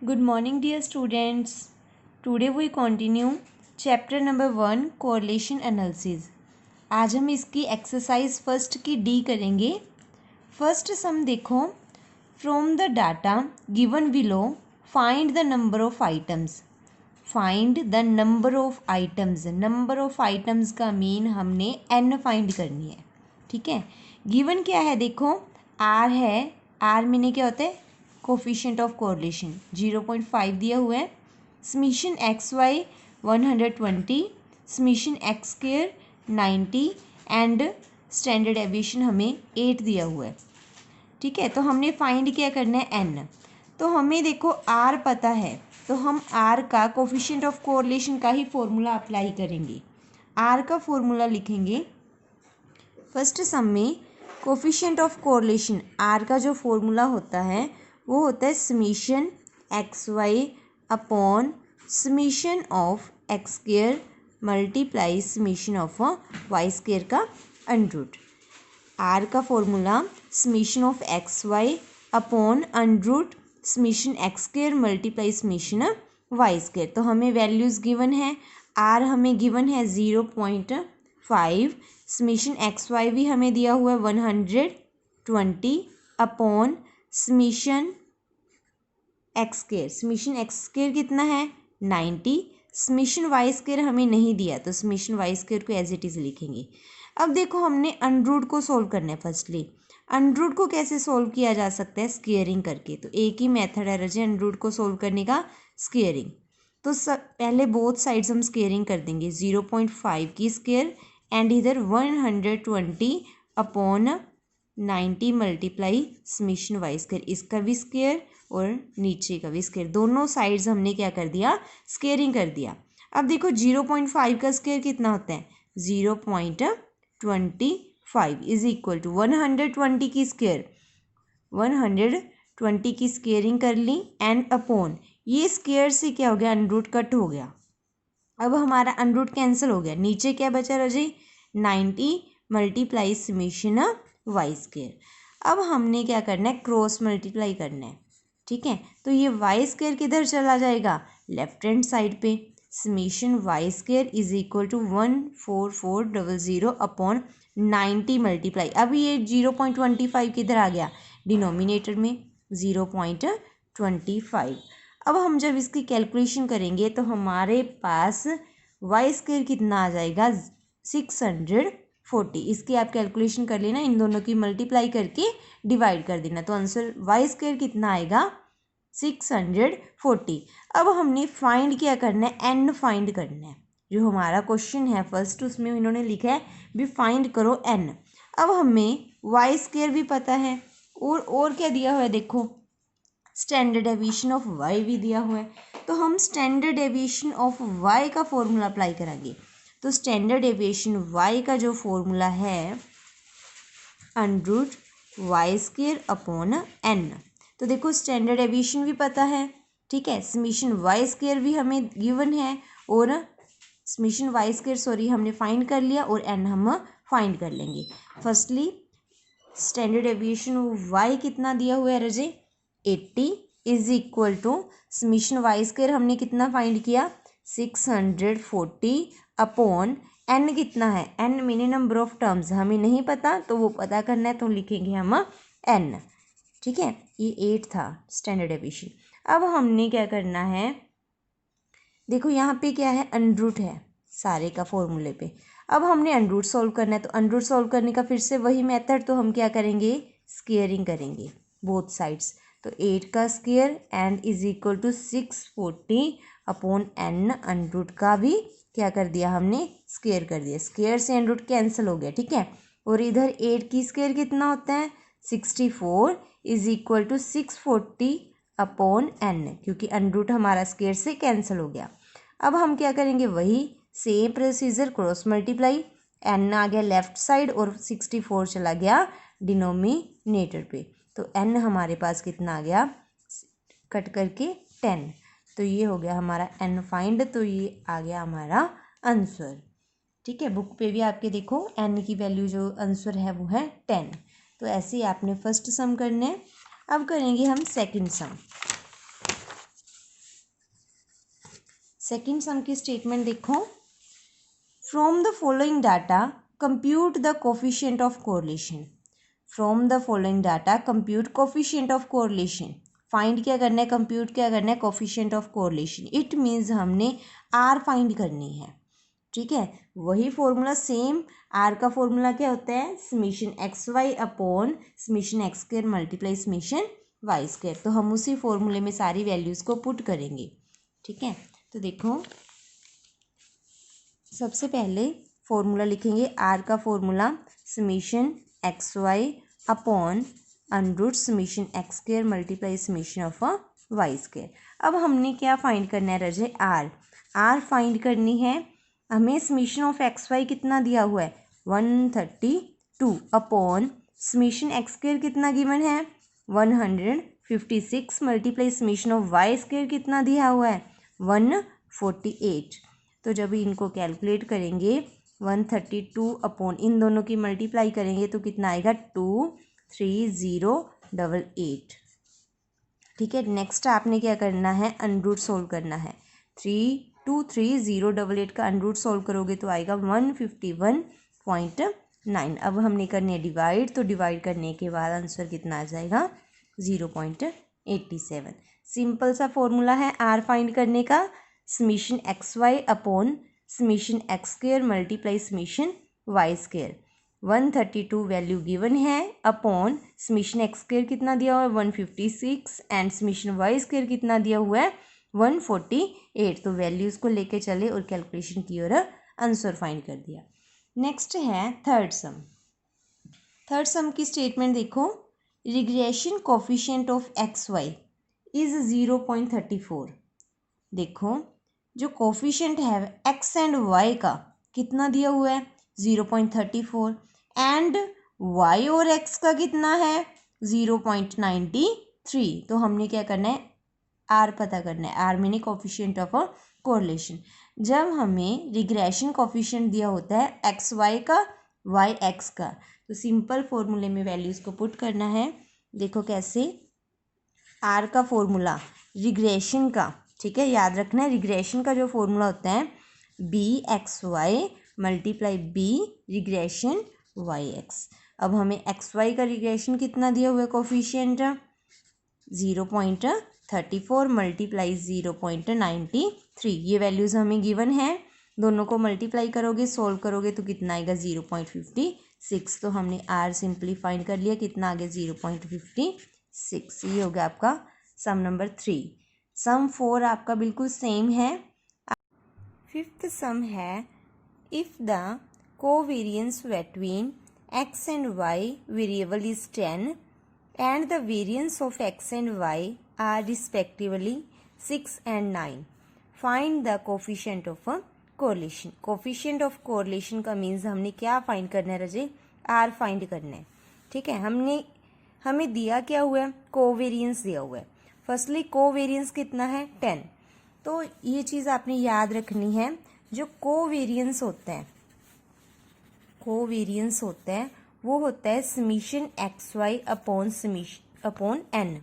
Good morning, dear students. Today we continue chapter number 1 correlation analysis. आज हम इसकी exercise first की D करेंगे. फर्स्ट सम देखो. From the data given below find the number of items. Find the number of items. Number of items का mean हमने n find करनी है. ठीक है. गिवन क्या है देखो. r है. r मीने क्या होता है कोफिशिएंट ऑफ कोरिलेशन 0.5 दिया हुआ है. Summation x y 120, summation x square 90 and standard deviation हमें 8 दिया हुआ है. ठीक है. तो हमने फाइंड क्या करना है n. तो हमें देखो r पता है तो हम r का कोफिशिएंट ऑफ कोरिलेशन का ही फॉर्मूला अप्लाई करेंगे. r का फॉर्मूला लिखेंगे फर्स्ट सम में. कोफिशिएंट ऑफ कोरिलेशन r का जो फॉर्मूला होता है वो होता है summation x y upon summation of x square multiply summation of y square का अंडर रूट. आर का formula summation of x y upon under root summation x square multiply summation y square. तो हमें values given है. R हमें given है 0.5. Summation x y भी हमें दिया हुआ है 120 upon summation x square. Summation x square कितना है 90. समीशन वाई स्क्वायर हमें नहीं दिया तो समीशन वाई स्क्वायर को एज इट इज़ लिखेंगे. अब देखो हमने अंडर रूट को सोल्व करना है. फर्स्टली अंडर रूट को कैसे सोल्व किया जा सकता है स्क्वेयरिंग करके. तो एक ही मेथड है रजे अंडर रूट को सोल्व करने का स्क्वेयरिंग. तो पहले बोथ साइड्स हम स्क्वेयरिंग कर देंगे. 0.5 की स्क्वेयर एंड इधर 120 upon 90 multiply summation y square. इसका भी स्क्वायर और नीचे का भी स्क्वायर. दोनों साइड्स हमने क्या कर दिया स्क्वेयरिंग कर दिया. अब देखो 0.5 का स्क्वायर कितना होता है 0.25 इज इक्वल टू 120 की स्क्वायर. 120 की स्क्वेयरिंग कर ली एंड अपॉन ये स्क्वायर से क्या हो गया अंडर रूट कट हो गया. अब हमारा अंडर रूट कैंसिल हो गया. नीचे क्या बचा रजे 90 मल्टीप्लाई समीशन वाई स्क्वायर. अब हमने क्या करना है क्रॉस मल्टीप्लाई करना है. ठीक है. तो ये वाई स्क्वायर किधर चला जाएगा लेफ्ट हैंड साइड पे. Summation y square is equal to 14400 upon 90 multiply. अब ये 0.25 किधर आ गया डिनोमिनेटर में 0.25. अब हम जब इसकी कैलकुलेशन करेंगे तो हमारे पास वाई स्क्वायर कितना आ जाएगा 640. इसकी आप कैलकुलेशन कर लेना. इन दोनों की मल्टीप्लाई करके डिवाइड कर देना. तो आंसर वाई स्क्वायर कितना आएगा 640. अब हमने फाइंड क्या करना है एन फाइंड करना है. जो हमारा क्वेश्चन है फर्स्ट उसमें इन्होंने लिखा है भी फाइंड करो एन. अब हमें वाई स्क्वायर भी पता है और क्या दिया हुआ है देखो स्टैंडर्ड डेविएशन ऑफ वाई भी दिया हुआ है. तो हम स्टैंडर्ड डेविएशन ऑफ वाई का फॉर्मूला अप्लाई करेंगे. तो स्टैंडर्ड डेविएशन वाई का जो फॉर्मूला है under root y square upon n. तो देखो स्टैंडर्ड डेविएशन भी पता है. ठीक है. समीशन वाई स्क्वायर भी हमें गिवन है और समीशन वाई स्क्वायर हमने फाइंड कर लिया और एन हम फाइंड कर लेंगे. फर्स्टली स्टैंडर्ड डेविएशन वाई कितना दिया हुआ है रजे 80 is equal to summation y square हमने कितना फाइंड किया 640 अपॉन एन कितना है एन मीनी नंबर ऑफ टर्म्स हमें नहीं पता तो वो पता करना है तो लिखेंगे हम एन. ठीक है. ये 8 था स्टैंडर्ड डेविएशन. अब हमने क्या करना है देखो यहाँ पे क्या है अंडर रूट है सारे का फॉर्मूले पे. अब हमने अंडर रूट सॉल्व करना है. तो अंडर रूट सॉल्व करने का फिर से वही मेथड. तो हम क्या करेंगे स्क्वेयरिंग करेंगे बोथ साइड्स. तो 8 का square and is equal to 640 upon n. Under root का भी क्या कर दिया हमने स्क्वेयर कर दिया. स्क्वेयर से अंडर रूट कैंसिल हो गया. ठीक है. और इधर 8 की स्क्वेयर कितना होता है 64 is equal to 640 upon n क्योंकि अंडर रूट हमारा स्क्वेयर से कैंसिल हो गया. अब हम क्या करेंगे वही same procedure cross multiply. N आ गया लेफ्ट साइड और 64 चला गया डिनोमिनेटर पे. तो एन हमारे पास कितना आ गया कट करके 10. तो ये हो गया हमारा एन फाइंड. तो ये आ गया हमारा आंसर. ठीक है. बुक पे भी आपके देखो एन की वैल्यू जो आंसर है वो है 10. तो ऐसे ही आपने फर्स्ट सम करने. अब करेंगे हम सेकंड सम. सेकंड सम की स्टेटमेंट देखो, from the following data compute the coefficient of correlation. From the following data compute coefficient of correlation. Find क्या करना है, कंप्यूट क्या करना है, coefficient of correlation. It means हमने आर फाइंड करनी है, ठीक है। वही फॉर्मूला सेम, आर का फॉर्मूला क्या होता है, summation x y upon summation x square multiply summation y square. तो हम उसी फॉर्मूले में सारी वैल्यूज़ को पुट करेंगे, ठीक है। तो देखो, सबसे पहले फॉर्मूला लिखेंगे, आर का formula summation x y upon under summation x square multiply summation of y square. अब हमने क्या फाइंड करना है रजे, आर फाइंड करनी है। हमें समीशन ऑफ एक्स वाई कितना दिया हुआ है, 132 अपॉन समीशन एक्स स्क्वायर कितना गिवन है, 156 multiply summation of y square कितना दिया हुआ है, 148। तो जब इनको कैलकुलेट करेंगे 132 अपॉन इन दोनों की मल्टीप्लाई करेंगे तो कितना आएगा, 23088, ठीक है। नेक्स्ट आपने क्या करना है, अनरूट सोल्व करना है। 23088 का अनरूट सोल्व करोगे तो आएगा 151.9। अब हमने करनी है डिवाइड, तो डिवाइड करने के बाद आंसर कितना आ जाएगा, 0.87। सिंपल सा फॉर्मूला है आर फाइंड करने का, summation x y upon summation x square multiply summation y square. 132 value given है अपॉन समीशन एक्स स्क्वायर कितना दिया हुआ है, 156 एंड समीशन वाई स्क्वायर कितना दिया हुआ है, 148। तो वैल्यूज़ को लेके चले और कैलकुलेशन की और आंसर फाइंड कर दिया। नेक्स्ट है थर्ड सम। थर्ड सम की स्टेटमेंट देखो, regression coefficient of x y is 0.34। देखो, जो कोफिशिएंट है एक्स एंड वाई का कितना दिया हुआ है, 0.34 एंड वाई और एक्स का कितना है, 0.93। तो हमने क्या करना है, आर पता करना है। R meaning coefficient of a correlation. जब हमें रिग्रेशन कोफिशिएंट दिया होता है एक्स वाई का, वाई एक्स का, तो सिंपल फॉर्मूले में वैल्यूज़ को पुट करना है। देखो कैसे, आर का फॉर्मूला रिग्रेशन का, ठीक है, याद रखना है। रिग्रेशन का जो फॉर्मूला होता है b x y multiply b regression y x. अब हमें एक्स वाई का रिग्रेशन कितना दिया हुआ है कोफिशिएंट, 0.34 मल्टीप्लाई 0.93। ये वैल्यूज़ हमें गिवन है, दोनों को मल्टीप्लाई करोगे सोल्व करोगे तो कितना आएगा, 0.56। तो हमने आर सिंपली फाइंड कर लिया, कितना आ गया, 0.56। ये हो गया आपका सम नंबर 3। सम 4 आपका बिल्कुल सेम है। फिफ्थ सम है, if the covariance between x and y variable is 10 and the variance of x and y are respectively 6 and 9. Find the coefficient of a correlation. Coefficient of correlation का means हमने क्या find करना है रजे, are find करना है, ठीक है। हमें दिया क्या हुआ है, कोवेरियंस दिया हुआ है। फर्स्टली कोवेरियंस कितना है, 10। तो ये चीज़ आपने याद रखनी है, जो कोवेरियंस होता है, कोवेरियंस होता है वो होता है summation x y upon n,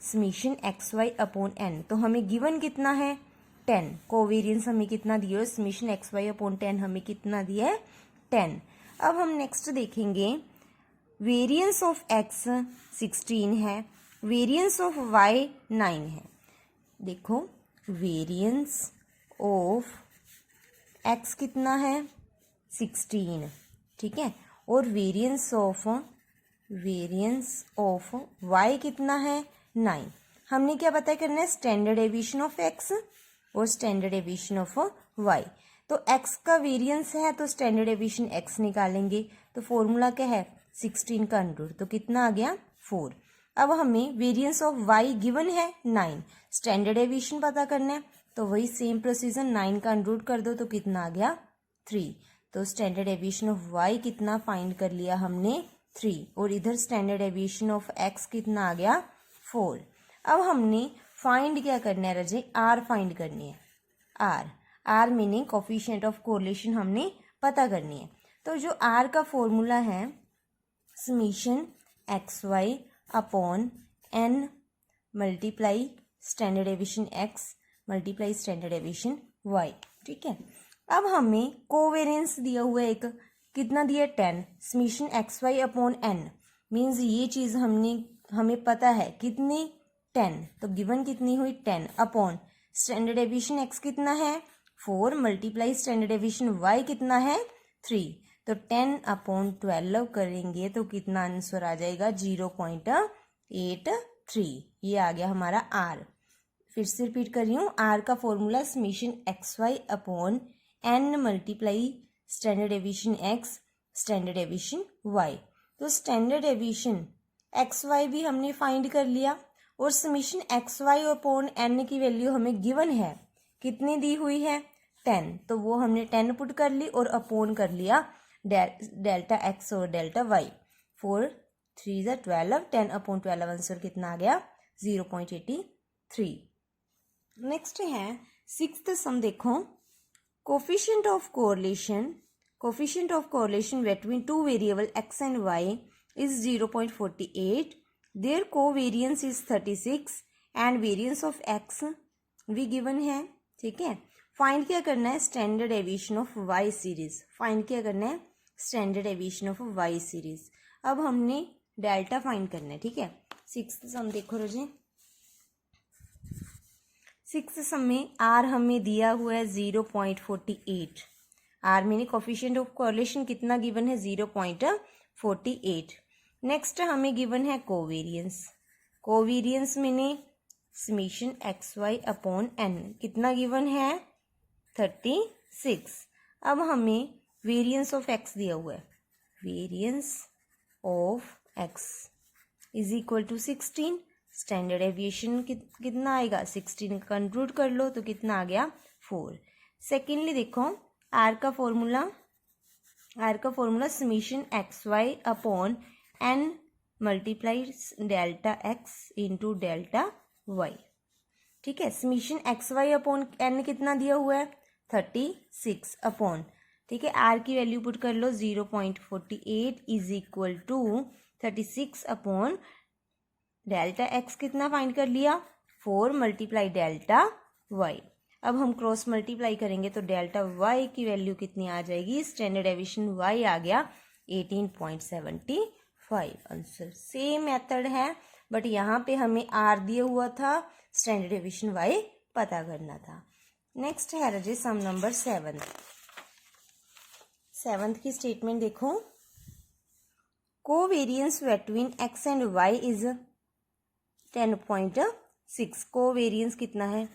summation x y upon n. तो हमें गिवन कितना है, 10। कोवेरियंस हमें कितना दिया है, समीशन एक्स वाई अपॉन 10 हमें कितना दिया है, 10। अब हम नेक्स्ट देखेंगे, वेरियंस ऑफ एक्स 16 है, वेरियंस ऑफ वाई 9 है। देखो, वेरियंस ऑफ एक्स कितना है, 16, ठीक है, और वेरियंस ऑफ वाई कितना है, 9। हमने क्या पता करना है, स्टैंडर्ड डेविएशन ऑफ एक्स और स्टैंडर्ड डेविएशन ऑफ वाई। तो एक्स का वेरियंस है तो स्टैंडर्ड डेविएशन एक्स निकालेंगे, तो फॉर्मूला क्या है, 16 का अंडर, तो कितना आ गया, 4। अब हमें वेरियंस ऑफ वाई गिवन है 9, स्टैंडर्ड डेविएशन पता करना है, तो वही सेम प्रोसीजर 9 का अंडर कर दो तो कितना आ गया, 3। तो स्टैंडर्ड डेविएशन ऑफ वाई कितना फाइंड कर लिया हमने, 3, और इधर स्टैंडर्ड डेविएशन ऑफ एक्स कितना आ गया, 4। अब हमने फाइंड क्या करना है रजे, आर फाइंड करनी है। R meaning coefficient of correlation हमने पता करनी है। तो जो आर का फॉर्मूला है summation x y upon n multiply standard deviation x multiply standard deviation y। ठीक है, अब हमें कोवेरियंस दिया हुआ है एक, कितना दिया 10, summation x y upon n, means ये चीज़ हमें पता है कितनी 10, तो गिवन कितनी हुई 10 अपॉन स्टैंडर्ड डेविएशन x कितना है 4 मल्टीप्लाई स्टैंडर्ड डेविएशन y कितना है 3, तो 10 अपॉन 12 करेंगे तो कितना आंसर आ जाएगा 0.83। ये आ गया हमारा r। फिर से रिपीट कर रही हूँ, r का formula summation x y upon n multiply standard deviation x standard deviation y। तो स्टैंडर्ड डेविएशन एक्स वाई भी हमने फाइंड कर लिया और summation x y upon n की वैल्यू हमें गिवन है, कितनी दी हुई है 10, तो वो हमने 10 पुट कर ली और अपॉन कर लिया डेल्टा x और डेल्टा y। 4 3 12, 10 अपॉन 12 आंसर कितना आ गया 0.83। नेक्स्ट है सिक्स्थ सम, देखो coefficient of correlation between two variable x and y is 0.48, their covariance is 36 and variance of x भी गिवन है। ठीक है, फाइंड क्या करना है standard deviation of y series, find क्या करना है standard deviation of y series. अब हमने डेल्टा फाइंड करना है। ठीक है, सिक्स्थ सम देखो रोजे, सिक्स्थ सम में r हमें दिया हुआ है 0.48, r मैंने कोफिशिएंट ऑफ कोरिलेशन कितना गिवन है 0.48। नेक्स्ट हमें गिवन है कोवेरियंस मैंने summation x y upon n कितना गिवन है 36। अब हमें वेरिएंस ऑफ एक्स दिया हुआ है, variance of x is equal to 16, standard deviation कितना आएगा 16 कंक्लूड कर लो तो कितना आ गया 4। सेकेंडली देखो आर का formula summation x y upon n multiply delta x into delta y. ठीक है, summation x y upon n कितना दिया हुआ है 36 अपॉन, ठीक है आर की वैल्यू पुट कर लो 0.48 is equal to 36 upon delta x कितना फाइंड कर लिया 4 मल्टीप्लाई डेल्टा वाई। अब हम क्रॉस मल्टीप्लाई करेंगे तो डेल्टा वाई की वैल्यू कितनी आ जाएगी, स्टैंडर्ड डेविएशन वाई आ गया 18.75। आंसर सेम मेथड है, बट यहाँ पे हमें आर दिया हुआ था, स्टैंडर्ड डेविएशन वाई पता करना था। नेक्स्ट है रजे सम नंबर 7th की स्टेटमेंट देखो, covariance between x and y is 10.6। Covariance कितना है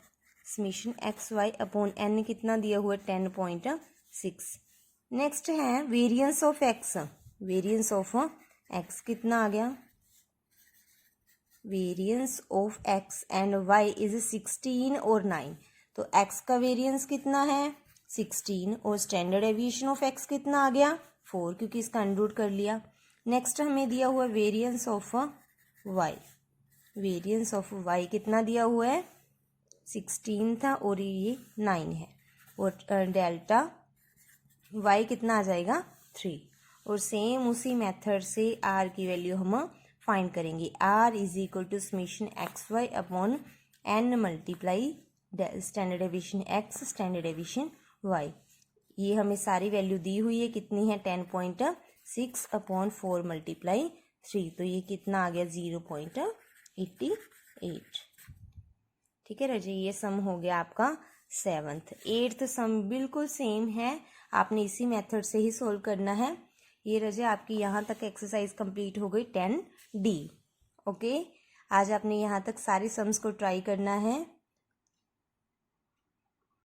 summation x y upon n कितना दिया हुआ है 10.6। नेक्स्ट है वेरियंस ऑफ एक्स कितना आ गया, variance of x and y is 16 और 9, तो एक्स का वेरियंस कितना है 16 और स्टैंडर्ड डेविएशन ऑफ एक्स कितना आ गया 4 क्योंकि इसका अंडर कर लिया। नेक्स्ट हमें दिया हुआ वेरियंस ऑफ वाई कितना दिया हुआ है 16 था और ये 9 है, और डेल्टा वाई कितना आ जाएगा 3, और सेम उसी मेथड से आर की वैल्यू हम फाइंड करेंगे। R is equal to summation x y upon n multiply standard deviation x standard deviation y. ये हमें सारी वैल्यू दी हुई है, कितनी है 10.6 अपॉन 4 मल्टीप्लाई 3, तो ये कितना आ गया 0.88। ठीक है रजे, ये सम हो गया आपका 7th। 8th सम बिल्कुल सेम है, आपने इसी मेथड से ही सोल्व करना है। ये रजे आपकी यहाँ तक एक्सरसाइज कंप्लीट हो गई 10D। ओके, आज आपने यहाँ तक सारी सम्स को ट्राई करना है।